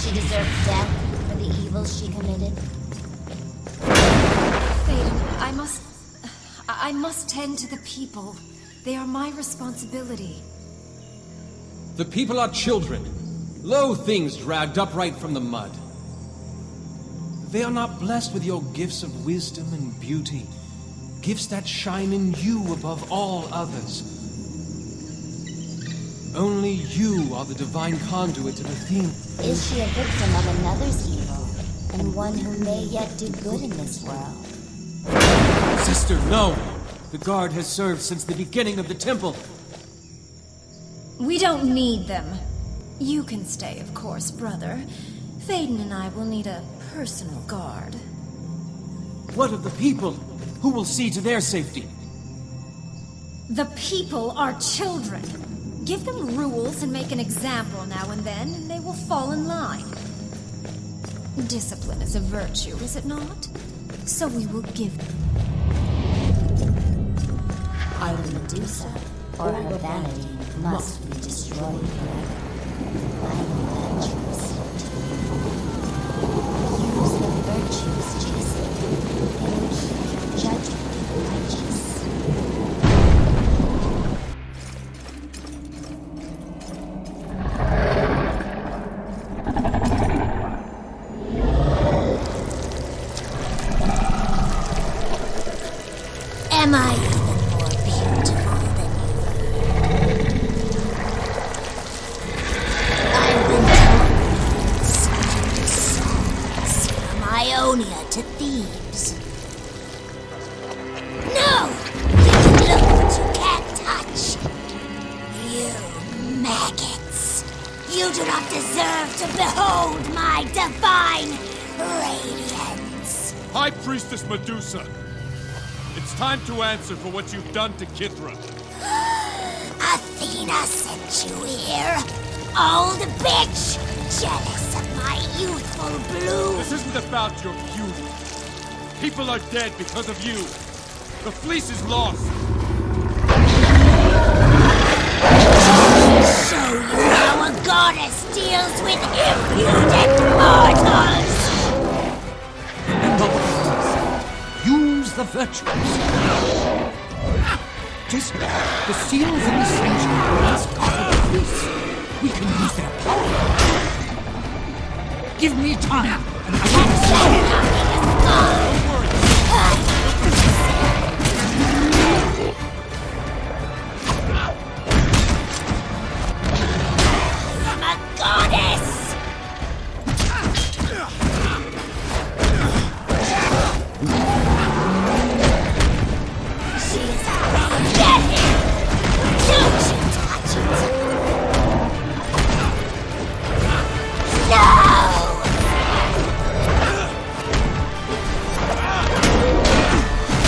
she deserve death for the evils she committed? Thaden, I must tend to the people. They are my responsibility. The people are children, low things dragged upright from the mud. They are not blessed with your gifts of wisdom and beauty, gifts that shine in you above all others. Only you are the divine conduit of Athena. Is she a victim of another's evil, and one who may yet do good in this world? Sister, no! The guard has served since the beginning of the temple. We don't need them. You can stay, of course, brother. Thaden and I will need a personal guard. What of the people? Who will see to their safety? The people are children. Give them rules and make an example now and then, and they will fall in line. Discipline is a virtue, is it not? So we will give them. Either Medusa or her vanity must be destroyed forever. I am virtuous. Use the virtues, Jesus, and keep your judgment righteous. Am I even more beautiful than you? I've been told songs from Ionia to Thebes. No! You can look but you can't touch. You maggots. You do not deserve to behold my divine radiance. High Priestess Medusa, it's time to answer for what you've done to Kithra. Athena sent you here. Old bitch! Jealous of my youthful bloom. This isn't about your beauty. People are dead because of you. The fleece is lost. Show you how a goddess deals with impudent mortals! Use the virtues. Just the seals in the sanctuary must guard the fleece. We can use their power. Give me time, and I will I'm a goddess! She's get him! Don't you touch it! No!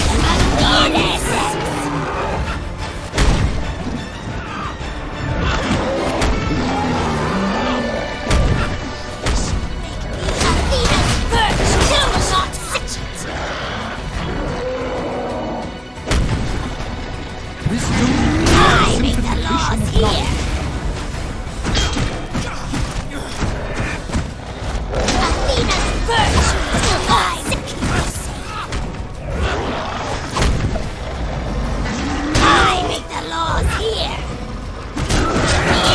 I'm a goddess! Athena's virtue will not touch it! I make the laws here! Athena's virtue will I secrecy! I make the laws here!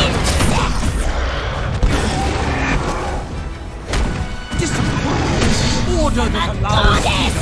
Incest! order A that allows goddess!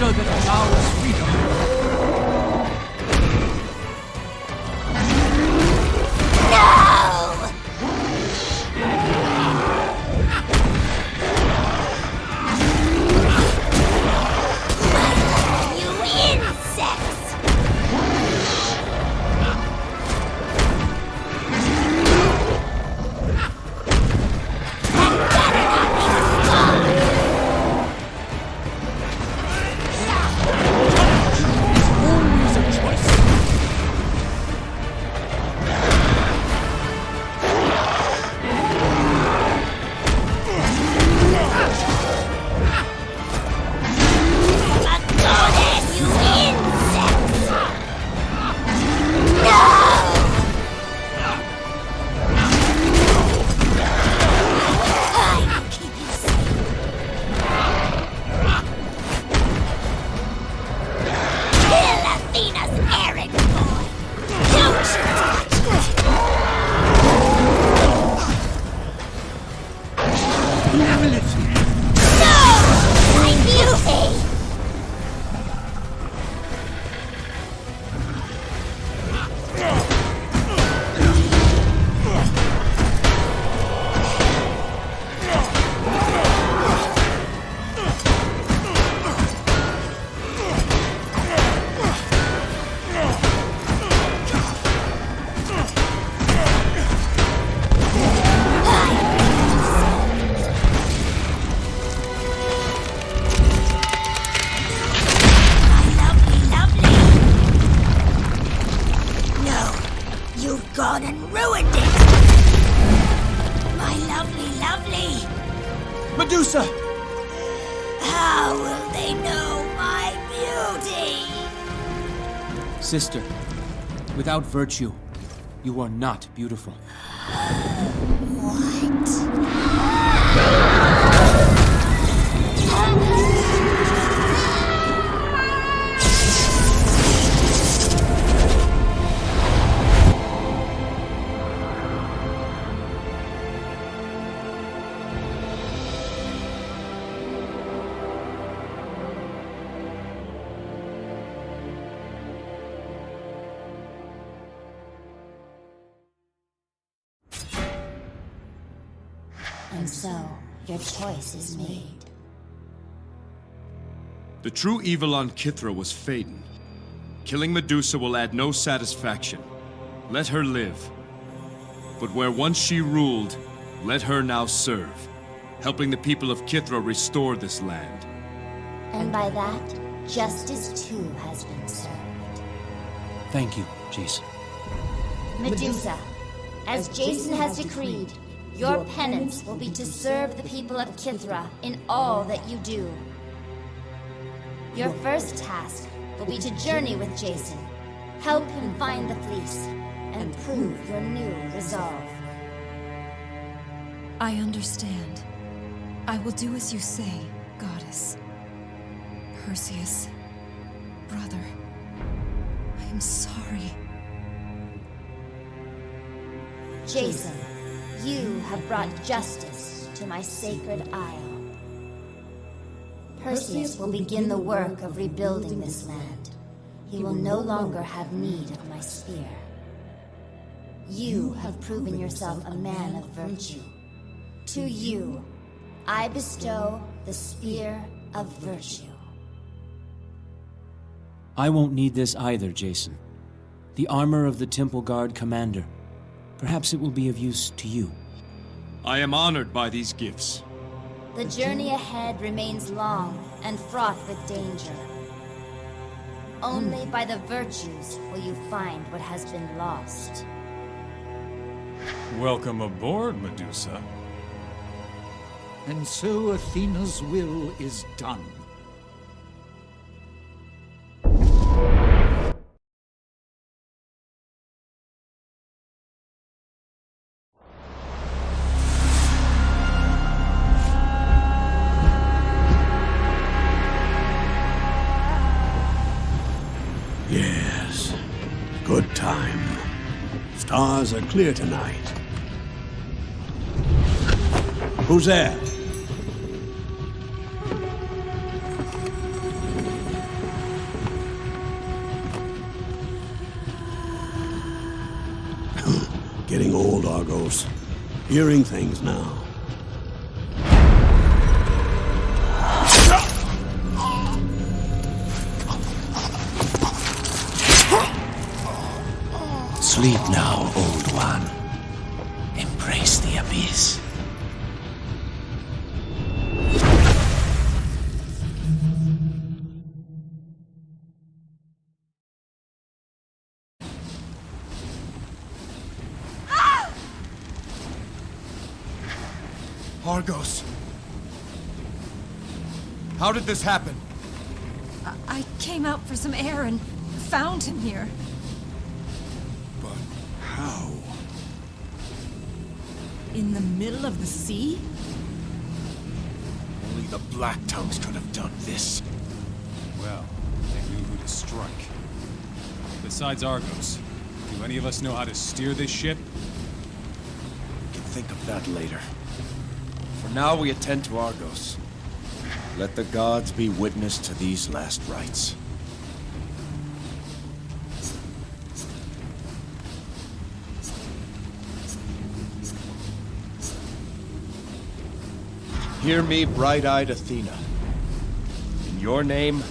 monster that allows freedom. gone and ruined it! My lovely, lovely! Medusa! How will they know my beauty? Sister, without virtue, you are not beautiful. And so, your choice is made. The true evil on Kithra was Phaedon. Killing Medusa will add no satisfaction. Let her live. But where once she ruled, let her now serve, helping the people of Kithra restore this land. And by that, justice too has been served. Thank you, Jason. Medusa, as Jason has decreed, your penance will be to serve the people of Kithra in all that you do. Your first task will be to journey with Jason, help him find the fleece, and prove your new resolve. I understand. I will do as you say, Goddess. Perseus, brother, I am sorry. Jason, you have brought justice to my sacred isle. Perseus will begin the work of rebuilding this land. He will no longer have need of my spear. You have proven yourself a man of virtue. To you, I bestow the Spear of Virtue. I won't need this either, Jason. The armor of the Temple Guard Commander. Perhaps it will be of use to you. I am honored by these gifts. The journey ahead remains long and fraught with danger. Only by the virtues will you find what has been lost. Welcome aboard, Medusa. And so Athena's will is done. Yes. Good time. Stars are clear tonight. Who's there? Getting old, Argos. Hearing things now. Sleep now, old one. Embrace the abyss. Argos! How did this happen? I came out for some air and found him here. But how? In the middle of the sea? Only the Black Tongues could have done this. Well, they knew who to strike. Besides Argos, do any of us know how to steer this ship? We can think of that later. For now, we attend to Argos. Let the gods be witness to these last rites. Hear me, bright-eyed Athena. In your name,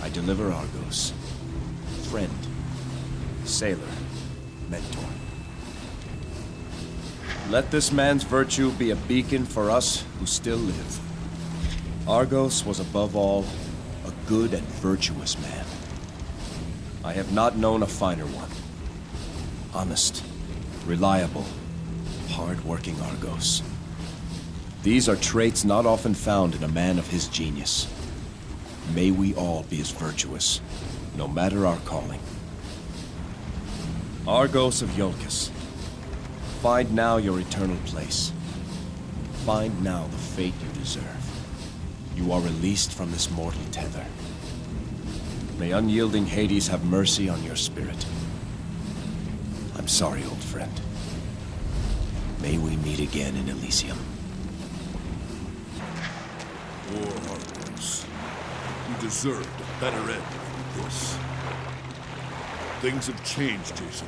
I deliver Argos. Friend, sailor, mentor. Let this man's virtue be a beacon for us who still live. Argos was above all a good and virtuous man. I have not known a finer one. Honest, reliable, hard-working Argos. These are traits not often found in a man of his genius. May we all be as virtuous, no matter our calling. Argos of Iolcus, find now your eternal place. Find now the fate you deserve. You are released from this mortal tether. May unyielding Hades have mercy on your spirit. I'm sorry, old friend. May we meet again in Elysium. Poor Argos. You deserved a better end than this. Things have changed, Jason.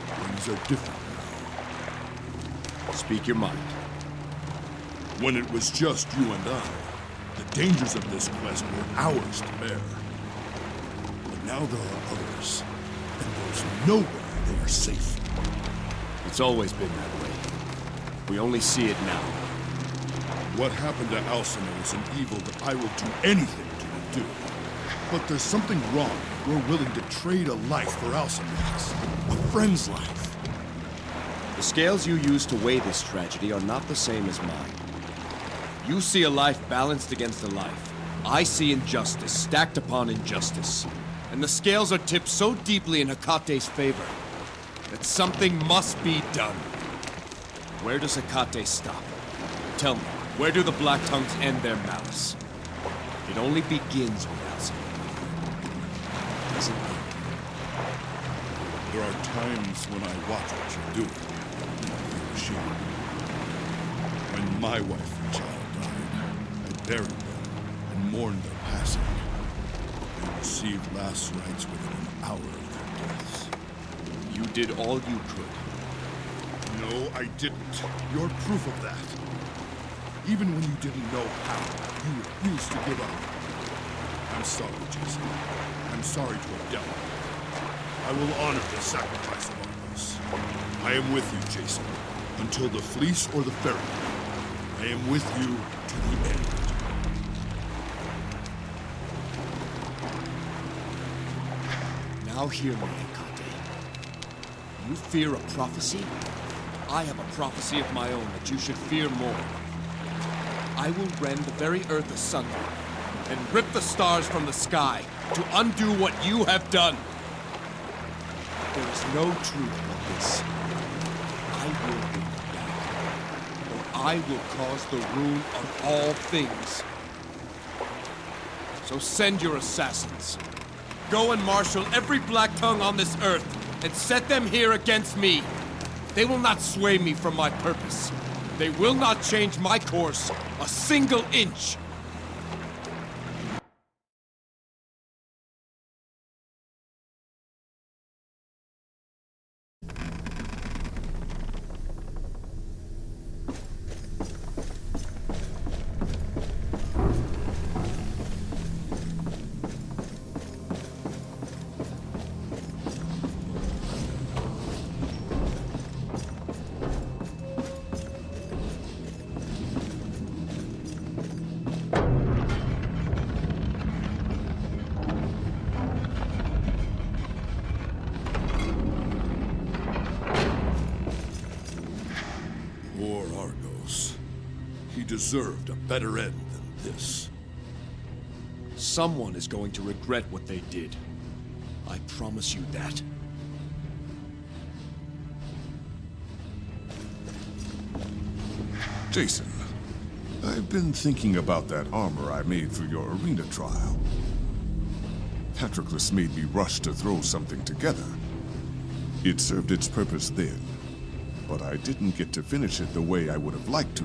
Things are different now. Speak your mind. When it was just you and I, the dangers of this quest were ours to bear. But now there are others, and there's nowhere they are safe. It's always been that way. We only see it now. What happened to Alcina is an evil that I will do anything to undo. But there's something wrong. We're willing to trade a life for Alcina's. A friend's life. The scales you use to weigh this tragedy are not the same as mine. You see a life balanced against a life. I see injustice stacked upon injustice. And the scales are tipped so deeply in Hecate's favor that something must be done. Where does Hecate stop? Tell me, where do the Black Tongues end their malice? It only begins with Alcina. Does it? There are times when I watch what you're doing, and I feel ashamed. When my wife and child died, I buried them and mourned their passing. They received last rites within an hour of their deaths. You did all you could. No, I didn't. You're proof of that. Even when you didn't know how, you refused to give up. I'm sorry, Jason. I'm sorry to have dealt with you. I will honor the sacrifice of Argos. I am with you, Jason, until the fleece or the ferry. I am with you to the end. Now hear me, Hecate. You fear a prophecy? I have a prophecy of my own that you should fear more. I will rend the very earth asunder and rip the stars from the sky to undo what you have done. There is no truth but this. I will bring you back, or I will cause the ruin of all things. So send your assassins. Go and marshal every Black Tongue on this earth and set them here against me. They will not sway me from my purpose. They will not change my course a single inch. deserved a better end than this. Someone is going to regret what they did. I promise you that. Jason, I've been thinking about that armor I made for your arena trial. Patroclus made me rush to throw something together. It served its purpose then, but I didn't get to finish it the way I would have liked to.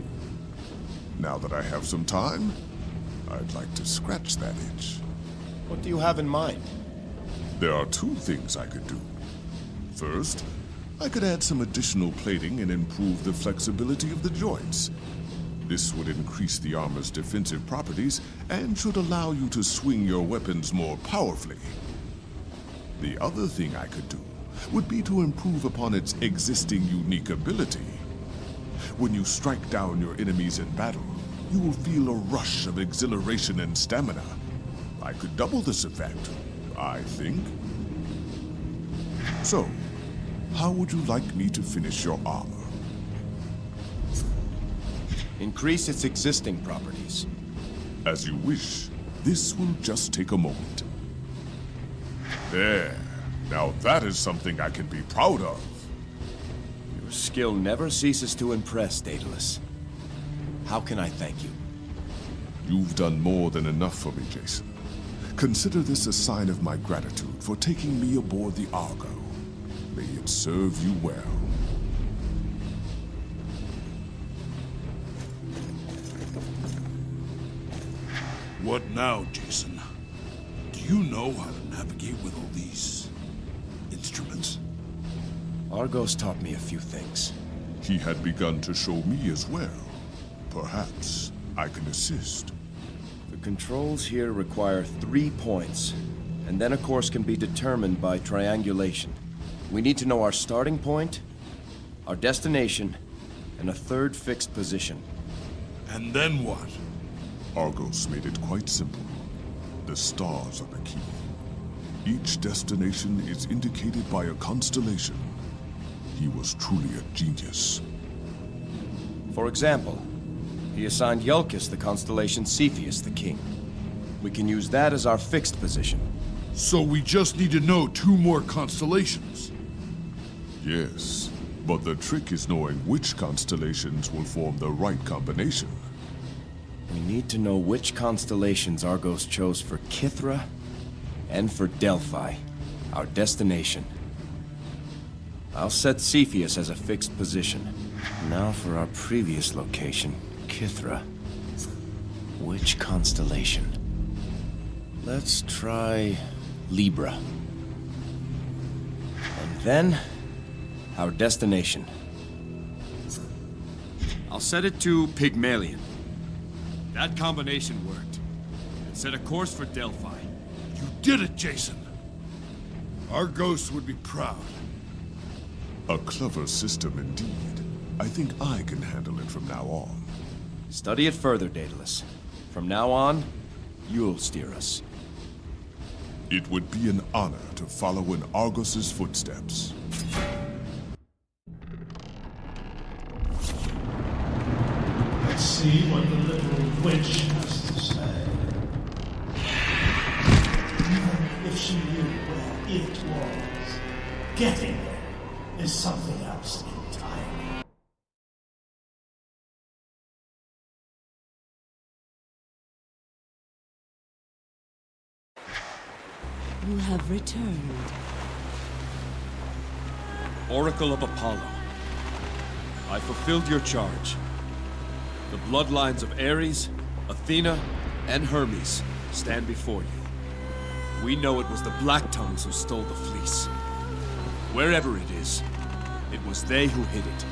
Now that I have some time, I'd like to scratch that itch. What do you have in mind? There are two things I could do. First, I could add some additional plating and improve the flexibility of the joints. This would increase the armor's defensive properties and should allow you to swing your weapons more powerfully. The other thing I could do would be to improve upon its existing unique ability. When you strike down your enemies in battle, you will feel a rush of exhilaration and stamina. I could double this effect, I think. So, how would you like me to finish your armor? Increase its existing properties. As you wish. This will just take a moment. There. Now that is something I can be proud of. Your skill never ceases to impress, Daedalus. How can I thank you? You've done more than enough for me, Jason. Consider this a sign of my gratitude for taking me aboard the Argo. May it serve you well. What now, Jason? Do you know how to navigate with all these instruments? Argos taught me a few things. He had begun to show me as well. Perhaps I can assist. The controls here require 3 points, and then a course can be determined by triangulation. We need to know our starting point, our destination, and a third fixed position. And then what? Argos made it quite simple. The stars are the key. Each destination is indicated by a constellation. He was truly a genius. For example, he assigned Iulcus the constellation Cepheus the king. We can use that as our fixed position. So we just need to know 2 more constellations? Yes, but the trick is knowing which constellations will form the right combination. We need to know which constellations Argos chose for Kythera and for Delphi, our destination. I'll set Cepheus as a fixed position. Now for our previous location, Kythera. Which constellation? Let's try Libra. And then, our destination. I'll set it to Pygmalion. That combination worked. And set a course for Delphi. You did it, Jason! Argos would be proud. A clever system indeed. I think I can handle it from now on. Study it further, Daedalus. From now on, you'll steer us. It would be an honor to follow in Argos's footsteps. Let's see what the little witch has to say. Even if she knew where it was, getting there is something else entirely. You have returned. Oracle of Apollo. I fulfilled your charge. The bloodlines of Ares, Athena, and Hermes stand before you. We know it was the Black Tongues who stole the fleece. Wherever it is, it was they who hid it.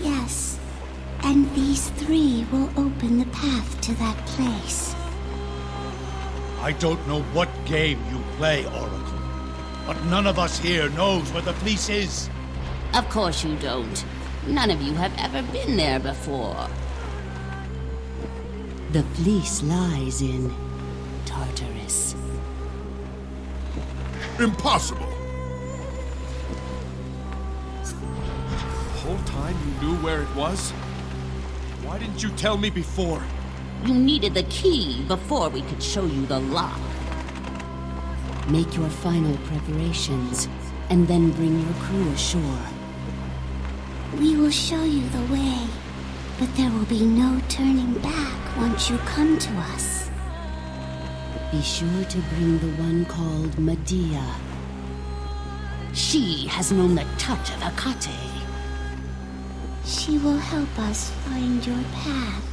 Yes, and these 3 will open the path to that place. I don't know what game you play, Oracle, but none of us here knows where the fleece is. Of course you don't. None of you have ever been there before. The fleece lies in Tartarus. Impossible! The whole time you knew where it was? Why didn't you tell me before? You needed the key before we could show you the lock. Make your final preparations, and then bring your crew ashore. We will show you the way, but there will be no turning back once you come to us. Be sure to bring the one called Medea. She has known the touch of Hecate. She will help us find your path.